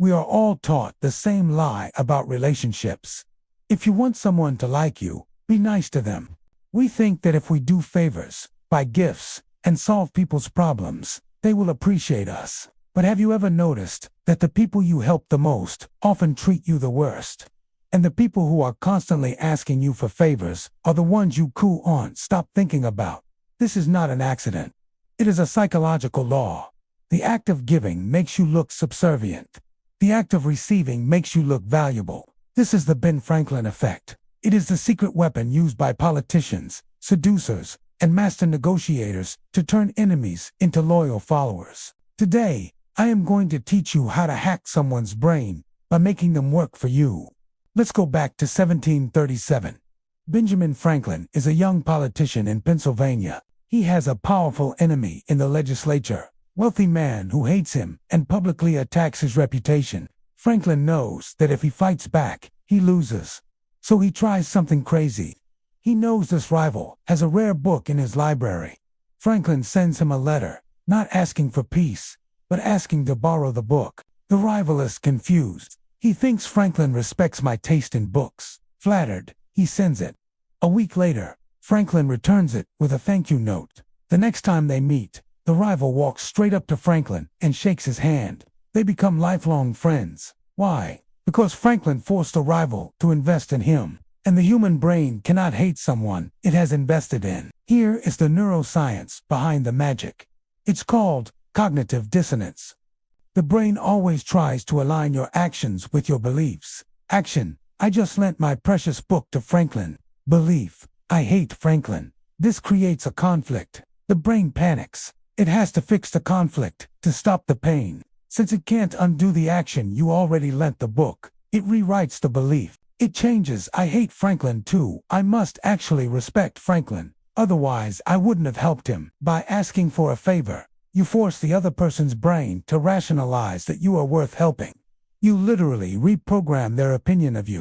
We are all taught the same lie about relationships. If you want someone to like you, be nice to them. We think that if we do favors, buy gifts, and solve people's problems, they will appreciate us. But have you ever noticed that the people you help the most often treat you the worst? And the people who are constantly asking you for favors are the ones you stop thinking about. This is not an accident. It is a psychological law. The act of giving makes you look subservient. The act of receiving makes you look valuable. This is the Ben Franklin effect. It is the secret weapon used by politicians, seducers, and master negotiators to turn enemies into loyal followers. Today, I am going to teach you how to hack someone's brain by making them work for you. Let's go back to 1737. Benjamin Franklin is a young politician in Pennsylvania. He has a powerful enemy in the legislature, wealthy man who hates him and publicly attacks his reputation. Franklin knows that if he fights back, he loses. So he tries something crazy. He knows this rival has a rare book in his library. Franklin sends him a letter, not asking for peace, but asking to borrow the book. The rival is confused. He thinks Franklin respects my taste in books. Flattered, he sends it. A week later, Franklin returns it with a thank you note. The next time they meet, the rival walks straight up to Franklin and shakes his hand. They become lifelong friends. Why? Because Franklin forced a rival to invest in him. And the human brain cannot hate someone it has invested in. Here is the neuroscience behind the magic. It's called cognitive dissonance. The brain always tries to align your actions with your beliefs. Action: I just lent my precious book to Franklin. Belief: I hate Franklin. This creates a conflict. The brain panics. It has to fix the conflict to stop the pain. Since it can't undo the action you already lent the book, it rewrites the belief. It changes I hate Franklin to I must actually respect Franklin. Otherwise I wouldn't have helped him. By asking for a favor, you force the other person's brain to rationalize that you are worth helping. You literally reprogram their opinion of you.